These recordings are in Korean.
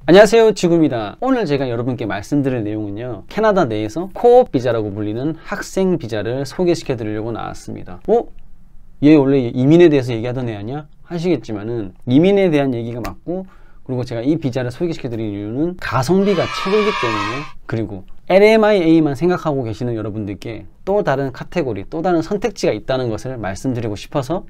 안녕하세요, 지구입니다. 오늘 제가 여러분께 말씀드릴 내용은요, 캐나다 내에서 코업 비자라고 불리는 학생 비자를 소개시켜 드리려고 나왔습니다. 얘 원래 이민에 대해서 얘기하던 애 아니야? 하시겠지만은 이민에 대한 얘기가 맞고, 그리고 제가 이 비자를 소개시켜 드리는 이유는 가성비가 최고이기 때문에, 그리고 LMIA만 생각하고 계시는 여러분들께 또 다른 카테고리, 또 다른 선택지가 있다는 것을 말씀드리고 싶어서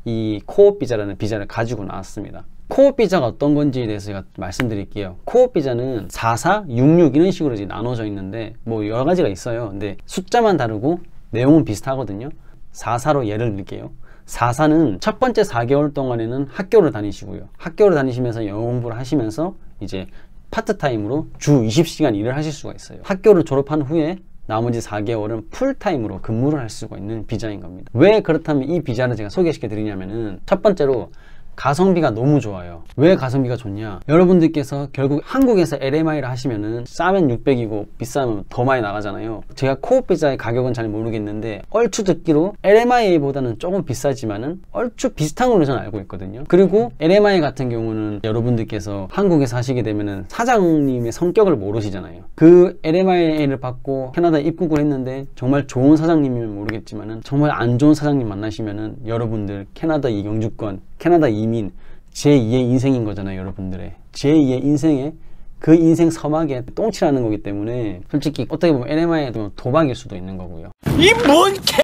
이 코업 비자라는 비자를 가지고 나왔습니다. 코업 비자가 어떤 건지에 대해서 제가 말씀드릴게요. 코업 비자는 44, 66 이런 식으로 이제 나눠져 있는데 뭐 여러 가지가 있어요. 근데 숫자만 다르고 내용은 비슷하거든요. 44로 예를 들게요. 44는 첫 번째 4개월 동안에는 학교를 다니시고요. 학교를 다니시면서 영어 공부를 하시면서 이제 파트타임으로 주 20시간 일을 하실 수가 있어요. 학교를 졸업한 후에 나머지 4개월은 풀타임으로 근무를 할 수가 있는 비자인 겁니다. 왜 그렇다면 이 비자를 제가 소개시켜 드리냐면은, 첫 번째로 가성비가 너무 좋아요. 왜 가성비가 좋냐? 여러분들께서 결국 한국에서 LMI를 하시면은 싸면 600이고 비싸면 더 많이 나가잖아요. 제가 코업 비자의 가격은 잘 모르겠는데 얼추 듣기로 LMIA보다는 조금 비싸지만은 얼추 비슷한 걸로 저는 알고 있거든요. 그리고 LMI 같은 경우는 여러분들께서 한국에서 하시게 되면은 사장님의 성격을 모르시잖아요. 그 LMIA를 받고 캐나다에 입국을 했는데 정말 좋은 사장님이면 모르겠지만은 정말 안 좋은 사장님 만나시면은 여러분들 캐나다 영주권, 캐나다 이민, 제2의 인생인 거잖아요. 여러분들의 제2의 인생에, 그 인생 서막에 똥칠하는 거기 때문에 솔직히 어떻게 보면 LMI에도 도박일 수도 있는 거고요. 이 뭔 개...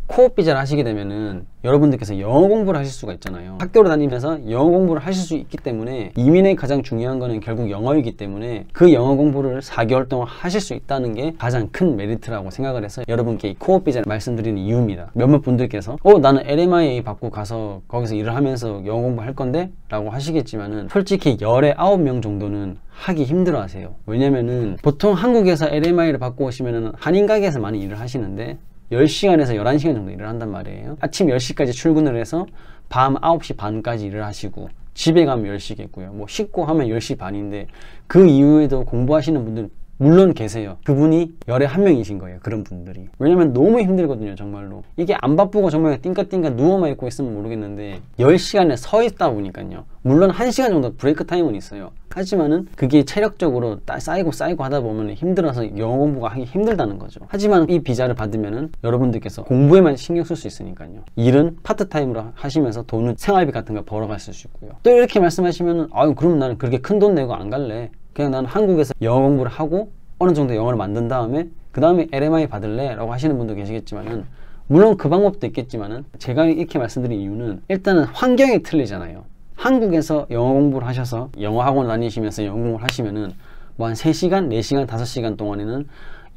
코업 비자를 하시게 되면은 여러분들께서 영어 공부를 하실 수가 있잖아요. 학교를 다니면서 영어 공부를 하실 수 있기 때문에, 이민의 가장 중요한 거는 결국 영어이기 때문에 그 영어 공부를 4개월 동안 하실 수 있다는 게 가장 큰 메리트라고 생각을 해서 여러분께 이 코업 비자를 말씀드리는 이유입니다. 몇몇 분들께서 나는 LMIA 받고 가서 거기서 일을 하면서 영어 공부할 건데? 라고 하시겠지만은 솔직히 열에 9명 정도는 하기 힘들어 하세요. 왜냐면은 보통 한국에서 LMI를 받고 오시면은 한인 가게에서 많이 일을 하시는데 10시간에서 11시간 정도 일을 한단 말이에요. 아침 10시까지 출근을 해서 밤 9시 반까지 일을 하시고, 집에 가면 10시겠고요. 뭐 씻고 하면 10시 반인데 그 이후에도 공부하시는 분들 물론 계세요. 그분이 열에 한 명이신 거예요. 그런 분들이. 왜냐면 너무 힘들거든요. 정말로. 이게 안 바쁘고 정말 띵까띵까 누워만 있고 있으면 모르겠는데 10시간에 서 있다 보니까요. 물론 1시간 정도 브레이크 타임은 있어요. 하지만은 그게 체력적으로 쌓이고 하다 보면 힘들어서 영어 공부가 하기 힘들다는 거죠. 하지만 이 비자를 받으면은 여러분들께서 공부에만 신경 쓸 수 있으니까요. 일은 파트타임으로 하시면서 돈은 생활비 같은 거 벌어가실 수 있고요. 또 이렇게 말씀하시면은 그럼 나는 그렇게 큰 돈 내고 안 갈래. 그냥 나는 한국에서 영어 공부를 하고 어느 정도 영어를 만든 다음에 그 다음에 LMI 받을래? 라고 하시는 분도 계시겠지만은, 물론 그 방법도 있겠지만은 제가 이렇게 말씀드린 이유는 일단은 환경이 틀리잖아요. 한국에서 영어 공부를 하셔서 영어 학원 다니시면서 영어 공부를 하시면은 뭐 한 3시간, 4시간, 5시간 동안에는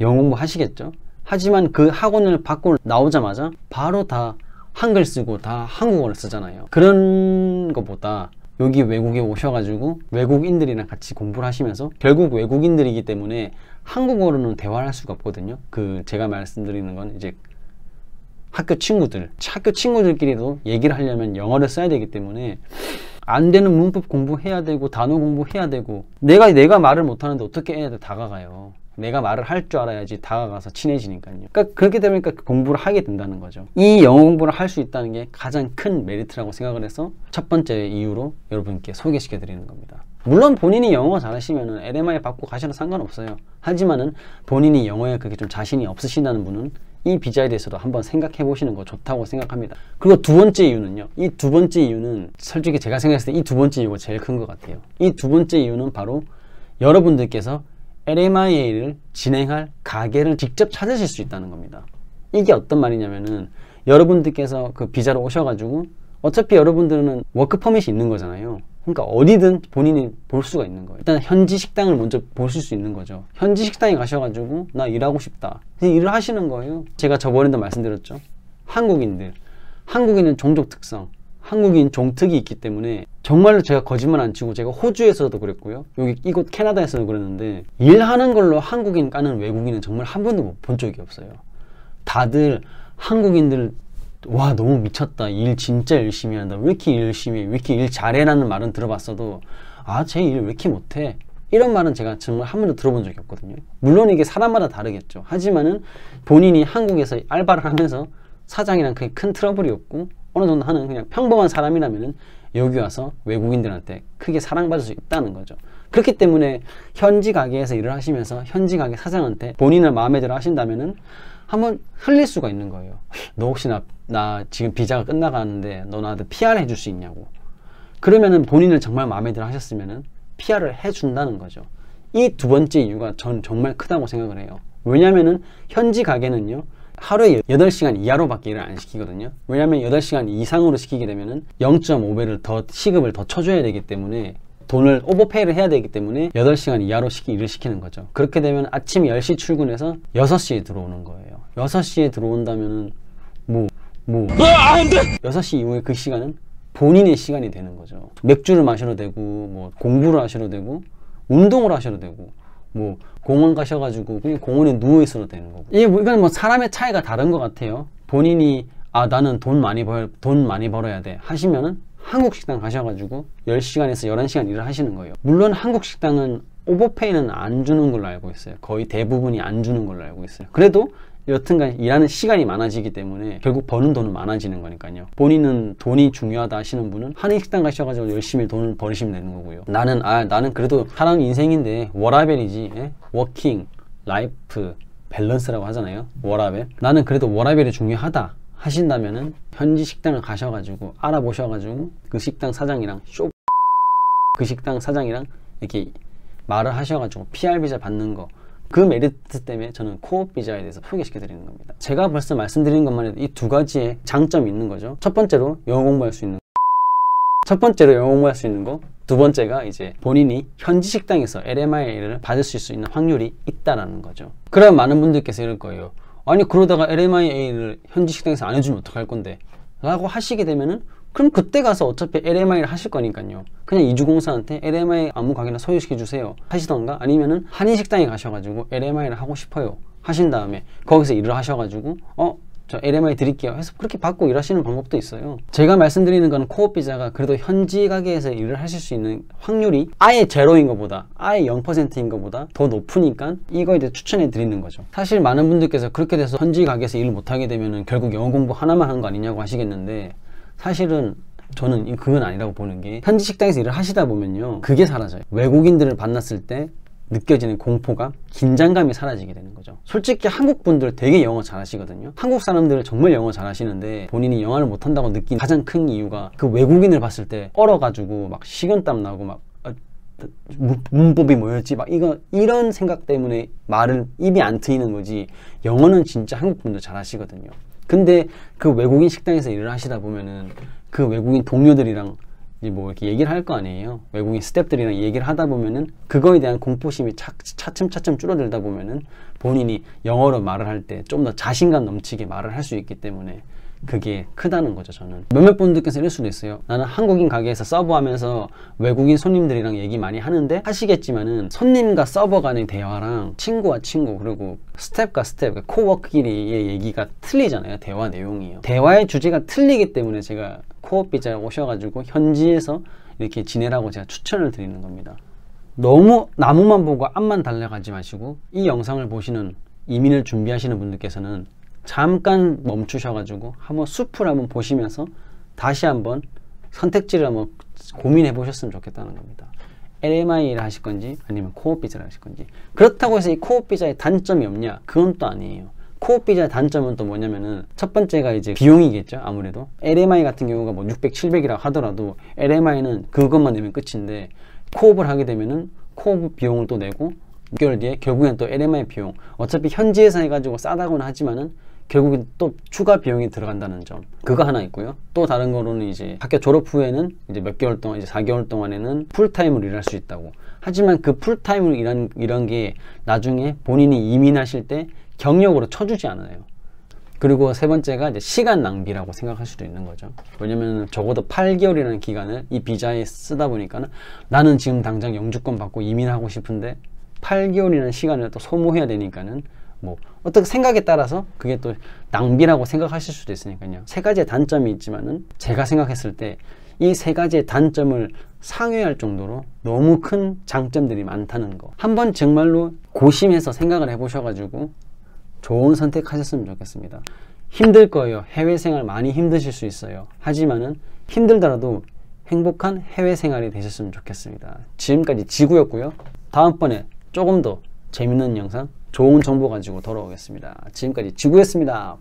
영어 공부 하시겠죠. 하지만 그 학원을 받고 나오자마자 바로 다 한글 쓰고 다 한국어를 쓰잖아요. 그런 것보다 여기 외국에 오셔가지고 외국인들이랑 같이 공부를 하시면서, 결국 외국인들이기 때문에 한국어로는 대화를 할 수가 없거든요. 제가 말씀드리는 건 이제 학교 친구들끼리도 얘기를 하려면 영어를 써야 되기 때문에 안 되는 문법 공부해야 되고 단어 공부해야 되고, 내가 말을 못하는데 어떻게 애들 다가가요. 내가 말을 할 줄 알아야지 다가가서 친해지니까요. 그러니까 그렇게 되니까 공부를 하게 된다는 거죠. 이 영어 공부를 할 수 있다는 게 가장 큰 메리트라고 생각을 해서 첫 번째 이유로 여러분께 소개시켜 드리는 겁니다. 물론 본인이 영어 잘하시면은 LMI 받고 가셔도 상관없어요. 하지만은 본인이 영어에 그렇게 좀 자신이 없으신다는 분은 이 비자에 대해서도 한번 생각해 보시는 거 좋다고 생각합니다. 그리고 두 번째 이유는요. 이 두 번째 이유는 솔직히 제가 생각했을 때 이 두 번째 이유가 제일 큰 것 같아요. 이 두 번째 이유는 바로 여러분들께서 LMIA를 진행할 가게를 직접 찾으실 수 있다는 겁니다. 이게 어떤 말이냐면은, 여러분들께서 그 비자로 오셔가지고 어차피 여러분들은 워크 퍼밋이 있는 거잖아요. 그러니까 어디든 본인이 볼 수가 있는 거예요. 일단 현지 식당을 먼저 보실 수 있는 거죠. 현지 식당에 가셔가지고 나 일하고 싶다. 일을 하시는 거예요. 제가 저번에도 말씀드렸죠. 한국인은 종족 특성, 한국인 종특이 있기 때문에 정말로 제가 거짓말 안 치고, 제가 호주에서도 그랬고요, 여기 이곳 캐나다에서도 그랬는데, 일하는 걸로 한국인 까는 외국인은 정말 한 번도 본 적이 없어요. 다들 한국인들 와 너무 미쳤다, 일 진짜 열심히 한다, 왜 이렇게 일 열심히 해, 왜 이렇게 일 잘해 라는 말은 들어봤어도 쟤 일 왜 이렇게 못해, 이런 말은 제가 정말 한 번도 들어본 적이 없거든요. 물론 이게 사람마다 다르겠죠. 하지만은 본인이 한국에서 알바를 하면서 사장이랑 그게 큰 트러블이 없고 어느 정도 하는 그냥 평범한 사람이라면은 여기 와서 외국인들한테 크게 사랑받을 수 있다는 거죠. 그렇기 때문에 현지 가게에서 일을 하시면서 현지 가게 사장한테 본인을 마음에 들어 하신다면은 한번 흘릴 수가 있는 거예요. 너 혹시 나 지금 비자가 끝나가는데 너 나한테 PR 해줄 수 있냐고. 그러면은 본인을 정말 마음에 들어 하셨으면은 PR을 해준다는 거죠. 이 두 번째 이유가 전 정말 크다고 생각을 해요. 왜냐면은 현지 가게는요, 하루에 8시간 이하로밖에 일을 안 시키거든요. 왜냐면 8시간 이상으로 시키게 되면은 0.5배를 더 시급을 더 쳐줘야 되기 때문에, 돈을 오버페이를 해야 되기 때문에 8시간 이하로 일을 시키는 거죠. 그렇게 되면 아침 10시 출근해서 6시에 들어오는 거예요. 6시에 들어온다면은 6시 이후에 그 시간은 본인의 시간이 되는 거죠. 맥주를 마셔도 되고, 뭐 공부를 하셔도 되고, 운동을 하셔도 되고, 뭐 공원 가셔가지고 그냥 공원에 누워 있어도 되는 거고. 이건 뭐 사람의 차이가 다른 것 같아요. 본인이 나는 돈 많이 벌어야 돼 하시면은 한국 식당 가셔가지고 10시간에서 11시간 일을 하시는 거예요. 물론 한국 식당은 오버페이는 안 주는 걸로 알고 있어요. 거의 대부분이 안 주는 걸로 알고 있어요. 그래도 여튼간 일하는 시간이 많아지기 때문에 결국 버는 돈은 많아지는 거니까요. 본인은 돈이 중요하다 하시는 분은 한인식당 가셔가지고 열심히 돈을 버리시면 되는 거고요. 나는 그래도 사람 인생인데 워라벨이지, 워킹, 라이프, 밸런스라고 하잖아요. 워라벨. 나는 그래도 워라벨이 중요하다 하신다면은 현지 식당을 가셔가지고 알아보셔가지고 그 식당 사장이랑 그 식당 사장이랑 이렇게 말을 하셔가지고 PR 비자 받는 거, 그 메리트 때문에 저는 코업 비자에 대해서 소개시켜 드리는 겁니다. 제가 벌써 말씀드린 것만 해도 이 두 가지의 장점이 있는 거죠. 첫 번째로 영어 공부할 수 있는 거, 두 번째가 이제 본인이 현지 식당에서 LMIA를 받을 수 있는 확률이 있다라는 거죠. 그럼 많은 분들께서 이럴 거예요. 아니 그러다가 LMIA를 현지 식당에서 안 해주면 어떡할 건데? 라고 하시게 되면은, 그럼 그때 가서 어차피 LMI를 하실 거니까요. 그냥 이주공사한테 LMI 아무 가게나 소유시켜 주세요 하시던가, 아니면은 한인식당에 가셔가지고 LMI를 하고 싶어요 하신 다음에 거기서 일을 하셔가지고 저 LMI 드릴게요 해서 그렇게 받고 일하시는 방법도 있어요. 제가 말씀드리는 건 코업 비자가 그래도 현지 가게에서 일을 하실 수 있는 확률이 아예 제로인 것보다, 아예 0%인 것보다 더 높으니까 이거에 대해 추천해 드리는 거죠. 사실 많은 분들께서 그렇게 돼서 현지 가게에서 일을 못하게 되면은 결국 영어 공부 하나만 한 거 아니냐고 하시겠는데, 사실은 저는 그건 아니라고 보는 게, 현지 식당에서 일을 하시다 보면요, 그게 사라져요. 외국인들을 만났을 때 느껴지는 공포감, 긴장감이 사라지게 되는 거죠. 솔직히 한국 분들 되게 영어 잘하시거든요. 한국 사람들 정말 영어 잘하시는데 본인이 영어를 못한다고 느낀 가장 큰 이유가 그 외국인을 봤을 때 얼어가지고 막 식은땀 나고 막 문법이 뭐였지? 막 이런 생각 때문에 입이 안 트이는 거지, 영어는 진짜 한국 분들 잘하시거든요. 근데 그 외국인 식당에서 일을 하시다 보면은 그 외국인 동료들이랑 뭐 이렇게 얘기를 할 거 아니에요. 외국인 스태프들이랑 얘기를 하다 보면은 그거에 대한 공포심이 차츰차츰 줄어들다 보면은 본인이 영어로 말을 할 때 좀 더 자신감 넘치게 말을 할 수 있기 때문에 그게 크다는 거죠. 저는 몇몇 분들께서 이럴 수도 있어요. 나는 한국인 가게에서 서버하면서 외국인 손님들이랑 얘기 많이 하는데, 하시겠지만은 손님과 서버 간의 대화랑 친구와 친구, 그리고 스텝과 스텝, 코워크끼리의 얘기가 틀리잖아요. 대화 내용이요. 대화의 주제가 틀리기 때문에 제가 코업 비자에 오셔가지고 현지에서 이렇게 지내라고 제가 추천을 드리는 겁니다. 너무 나무만 보고 앞만 달려가지 마시고, 이 영상을 보시는 이민을 준비하시는 분들께서는 잠깐 멈추셔가지고 한번 숲을 한번 보시면서 다시 한번 선택지를 한번 고민해 보셨으면 좋겠다는 겁니다. LMI를 하실 건지 아니면 코업 비자를 하실 건지. 그렇다고 해서 이 코업 비자의 단점이 없냐? 그건 또 아니에요. 코업 비자의 단점은 또 뭐냐면은, 첫 번째가 이제 비용이겠죠. 아무래도 LMI 같은 경우가 뭐 600, 700이라 하더라도 LMI는 그것만 내면 끝인데, 코업을 하게 되면은 코업 비용을 또 내고 6개월 뒤에 결국엔 또 LMI 비용, 어차피 현지에서 해가지고 싸다고는 하지만은 결국엔 또 추가 비용이 들어간다는 점, 그거 하나 있고요. 또 다른 거로는 이제 학교 졸업 후에는 이제 몇 개월 동안, 이제 4개월 동안에는 풀타임으로 일할 수 있다고. 하지만 그 풀타임으로 이런 게 나중에 본인이 이민하실 때 경력으로 쳐주지 않아요. 그리고 세 번째가 이제 시간 낭비라고 생각할 수도 있는 거죠. 왜냐면 적어도 8개월이라는 기간을 이 비자에 쓰다 보니까는, 나는 지금 당장 영주권 받고 이민하고 싶은데 8개월이라는 시간을 또 소모해야 되니까는, 뭐 어떻게 생각에 따라서 그게 또 낭비라고 생각하실 수도 있으니까요. 세 가지의 단점이 있지만은, 제가 생각했을 때 이 세 가지의 단점을 상회할 정도로 너무 큰 장점들이 많다는 거, 한번 정말로 고심해서 생각을 해보셔가지고 좋은 선택하셨으면 좋겠습니다. 힘들 거예요. 해외 생활 많이 힘드실 수 있어요. 하지만은 힘들더라도 행복한 해외 생활이 되셨으면 좋겠습니다. 지금까지 지구였고요. 다음번에 조금 더 재밌는 영상, 좋은 정보 가지고 돌아오겠습니다. 지금까지 지구였습니다.